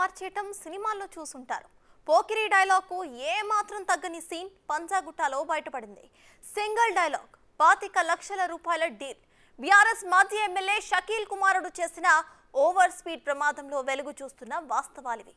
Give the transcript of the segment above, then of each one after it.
మార్చేయటం సినిమాల్లో చూసుంటారు. పోకిరి డైలాగ్కు ఏ మాత్రం తగ్గని సీన్ పంజాగుట్టలో బయటపడింది. సింగిల్ డైలాగ్ 25 లక్షల రూపాయల డీల్. బీఆర్ఎస్ మాజీ ఎమ్మెల్యే షకీల్ కుమారుడు చేసిన ఓవర్ స్పీడ్ ప్రమాదంలో వెలుగు చూస్తున్న వాస్తవాలివి.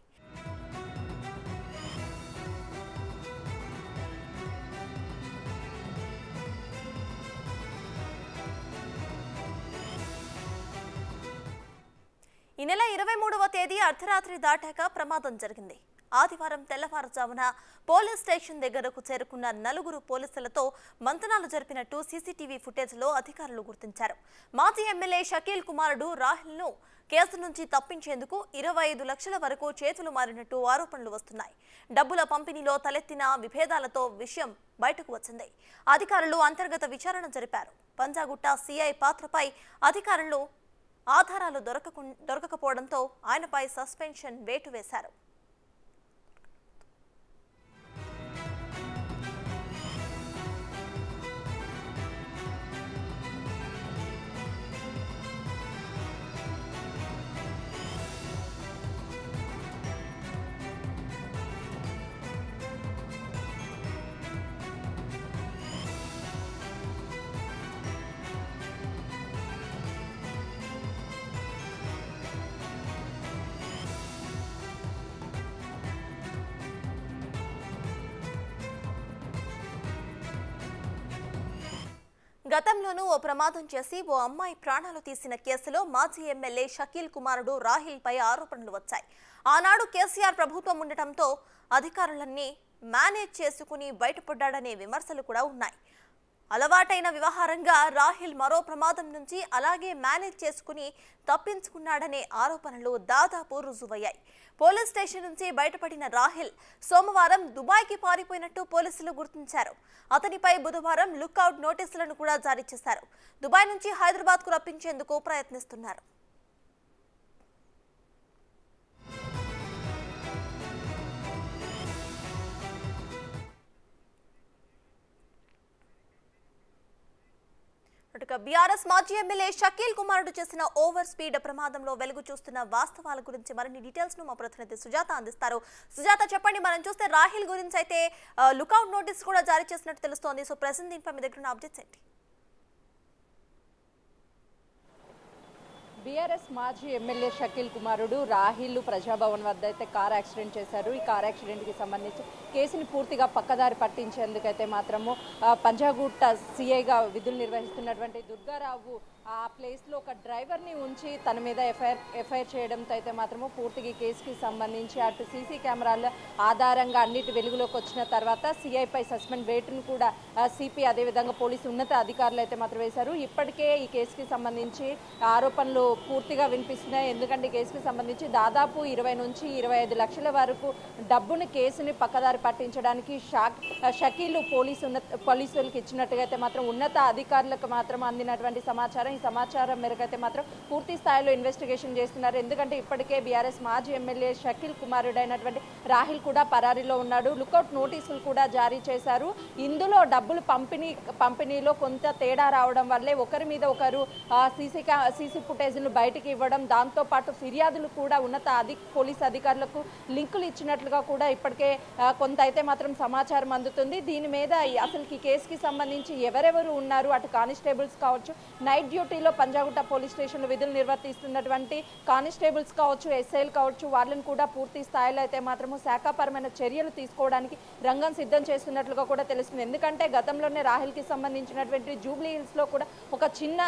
ఈ నెల 23వ తేదీ అర్ధరాత్రి దాటాక ప్రమాదం జరిగింది. ఆదివారం తెల్లవారుజామున పోలీస్ స్టేషన్ దగ్గరకు చేరుకున్న 4 పోలీసులతో మంతనాలు జరిపినట్టు సీసీటీవీ ఫుటేజ్లో అధికారులు గుర్తించారు. మాజీ ఎమ్మెల్యే షకీల్ కుమారుడు రాహిల్ను కేసు నుంచి తప్పించేందుకు 25 లక్షల వరకు చేతులు మారినట్టు ఆరోపణలు వస్తున్నాయి. డబ్బుల పంపిణీలో తలెత్తిన విభేదాలతో విషయం బయటకు వచ్చింది. అధికారులు అంతర్గత విచారణ జరిపారు. పంజాగుట్ట సీఐ పాత్రపై అధికారులు ఆధారాలు దొరకకపోవడంతో ఆయనపై సస్పెన్షన్ వేటు వేశారు. గతంలోనూ ఓ ప్రమాదం చేసి ఓ అమ్మాయి ప్రాణాలు తీసిన కేసులో మాజీ ఎమ్మెల్యే షకీల్ కుమారుడు రాహిల్ పై ఆరోపణలు వచ్చాయి. ఆనాడు కేసీఆర్ ప్రభుత్వం ఉండటంతో అధికారులన్నీ మేనేజ్ చేసుకుని బయటపడ్డాడనే విమర్శలు కూడా ఉన్నాయి. అలవాటైన వ్యవహారంగా రాహిల్ మరో ప్రమాదం నుంచి అలాగే మేనేజ్ చేసుకుని తప్పించుకున్నాడనే ఆరోపణలు దాదాపు రుజువయ్యాయి. పోలీస్ స్టేషన్ నుంచి బయటపడిన రాహిల్ సోమవారం దుబాయ్కి పారిపోయినట్టు పోలీసులు గుర్తించారు. అతనిపై బుధవారం లుక్అవుట్ నోటీసులను కూడా జారీ చేశారు. దుబాయ్ నుంచి హైదరాబాద్కు రప్పించేందుకు ప్రయత్నిస్తున్నారు. బీఆర్ఎస్ మాజీ ఎమ్మెల్యే షకీల్ కుమారుడు చేసిన ఓవర్ స్పీడ్ ప్రమాదంలో వెలుగు చూస్తున్న వాస్తవాల గురించి మరిన్ని డీటెయిల్స్ ను మా ప్రతినిధి సుజాత అందిస్తారు. సుజాత, చెప్పండి. మనం చూస్తే రాహిల్ గురించి అయితే లుక్అవుట్ నోటీస్ కూడా జారీ చేసినట్టు తెలుస్తోంది. సో ప్రెసెంట్ దీనిపై మీ దగ్గర ఉన్న అప్డేట్స్ ఏంటి? బీఆర్ఎస్ మాజీ ఎమ్మెల్యే షకీల్ కుమారుడు రాహిల్ ప్రజాభవన్ వద్ద అయితే కార్ యాక్సిడెంట్ చేశారు. ఈ కార్ యాక్సిడెంట్కి సంబంధించి కేసుని పూర్తిగా పక్కదారి పట్టించేందుకైతే మాత్రము పంజాగుట్ట సీఐగా విధులు నిర్వహిస్తున్నటువంటి దుర్గారావు ఆ ప్లేస్లో ఒక డ్రైవర్ని ఉంచి తన మీద ఎఫ్ఐఆర్ చేయడంతో అయితే మాత్రము పూర్తిగా కేసుకి సంబంధించి అటు సీసీ కెమెరాల ఆధారంగా అన్నిటి వెలుగులోకి వచ్చిన తర్వాత సీఐపై సస్పెండ్ వేటును కూడా సిపి అదేవిధంగా పోలీసు ఉన్నత అధికారులు అయితే మాత్రం వేశారు. ఇప్పటికే ఈ కేసుకి సంబంధించి ఆరోపణలు పూర్తిగా వినిపిస్తున్నాయి. ఎందుకంటే కేసుకి సంబంధించి దాదాపు 20 నుంచి 25 లక్షల వరకు డబ్బుని కేసుని పక్కదారి పట్టించడానికి షకీలు పోలీసులకు ఇచ్చినట్టుగా అయితే మాత్రం ఉన్నత అధికారులకు మాత్రం అందినటువంటి సమాచారం. ఈ సమాచారం మేరకు అయితే మాత్రం పూర్తి స్థాయిలో ఇన్వెస్టిగేషన్ చేస్తున్నారు. ఎందుకంటే ఇప్పటికే బీఆర్ఎస్ మాజీ ఎమ్మెల్యే షకీల్ కుమారుడైనటువంటి రాహిల్ కూడా పరారీలో ఉన్నాడు. లుకౌట్ నోటీసులు కూడా జారీ చేశారు. ఇందులో డబ్బులు పంపిణీలో కొంత తేడా రావడం వల్లే ఒకరి మీద ఒకరు సీసీ ఫుటేజ్ను బయటికి ఇవ్వడం, దాంతోపాటు ఫిర్యాదులు కూడా ఉన్నత పోలీస్ అధికారులకు లింకులు ఇచ్చినట్లుగా కూడా ఇప్పటికే కొంత అయితే మాత్రం సమాచారం అందుతుంది. దీని మీద అసలు ఈ కేసుకి సంబంధించి ఎవరెవరు ఉన్నారు, అటు కానిస్టేబుల్స్ కావచ్చు, నైట్ డ్యూటీలో పంజాగుట్ట పోలీస్ స్టేషన్లో విధులు నిర్వర్తిస్తున్నటువంటి కానిస్టేబుల్స్ కావచ్చు, ఎస్ఐలు కావచ్చు, వాళ్ళని కూడా పూర్తి స్థాయిలో అయితే మాత్రము శాఖాపరమైన చర్యలు తీసుకోవడానికి రంగం సిద్ధం చేస్తున్నట్లుగా కూడా తెలుస్తుంది. ఎందుకంటే గతంలోనే రాహిల్కి సంబంధించినటువంటి జూబ్లీ హిల్స్లో కూడా ఒక చిన్న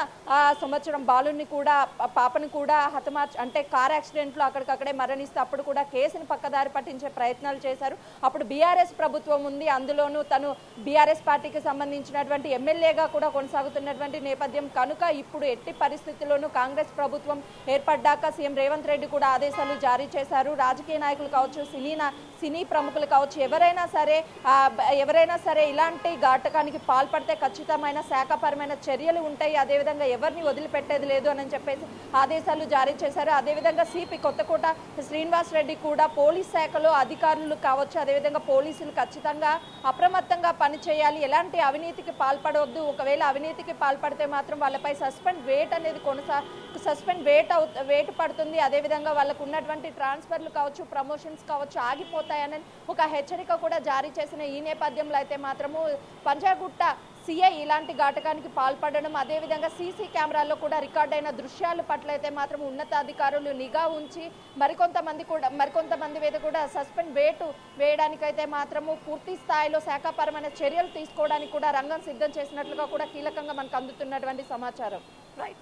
సంవత్సరం బాలుని కూడా పాపను కూడా అంటే కార్ యాక్సిడెంట్లో అక్కడికక్కడే మరణిస్తే అప్పుడు కూడా కేసుని పక్కదారి పట్టించే ప్రయత్నాలు చేశారు. అప్పుడు బీఆర్ఎస్ ప్రభుత్వం ఉంది. అందులోనూ తను బీఆర్ఎస్ పార్టీకి సంబంధించినటువంటి ఎమ్మెల్యేగా కూడా కొనసాగుతున్నటువంటి నేపథ్యం కనుక ఇప్పుడు ఎట్టి పరిస్థితుల్లోనూ కాంగ్రెస్ ప్రభుత్వం ఏర్పడ్డాక సీఎం రేవంత్ రెడ్డి కూడా ఆదేశాలు జారీ చేశారు. రాజకీయ నాయకులు కావచ్చు, సినీ ప్రముఖులు కావచ్చు, ఎవరైనా సరే ఇలాంటి ఘాటకానికి పాల్పడితే ఖచ్చితమైన శాఖపరమైన చర్యలు ఉంటాయి, అదేవిధంగా ఎవరిని వదిలిపెట్టేది లేదు అని చెప్పేసి ఆదేశాలు జారీ చేశారు. అదేవిధంగా సిపి కొత్తకోట శ్రీనివాస్ రెడ్డి కూడా పోలీస్ శాఖలో అధికారులు కావచ్చు, అదేవిధంగా పోలీసులు ఖచ్చితంగా అప్రమత్తంగా పనిచేయాలి, ఎలాంటి అవినీతికి పాల్పడవద్దు, ఒకవేళ అవినీతికి పాల్పడితే మాత్రం వాళ్ళపై సస్పెండ్ వేట్ పడుతుంది. అదేవిధంగా వాళ్ళకు ఉన్నటువంటి ట్రాన్స్ఫర్లు కావచ్చు, ప్రమోషన్స్ కావచ్చు ఆగిపోతాయని ఒక హెచ్చరిక కూడా జారీ చేసిన ఈ నేపథ్యంలో అయితే మాత్రము పంజాగుట్ట సిఐ ఇలాంటి ఘాటకానికి పాల్పడడం, అదేవిధంగా సీసీ కెమెరాల్లో కూడా రికార్డ్ అయిన దృశ్యాల పట్ల అయితే మాత్రం ఉన్నతాధికారులు నిఘా ఉంచి మరికొంతమంది మీద కూడా సస్పెండ్ వేయడానికైతే మాత్రము పూర్తి స్థాయిలో శాఖాపరమైన చర్యలు తీసుకోవడానికి కూడా రంగం సిద్ధం చేసినట్లుగా కూడా కీలకంగా మనకు అందుతున్నటువంటి సమాచారం. రైట్.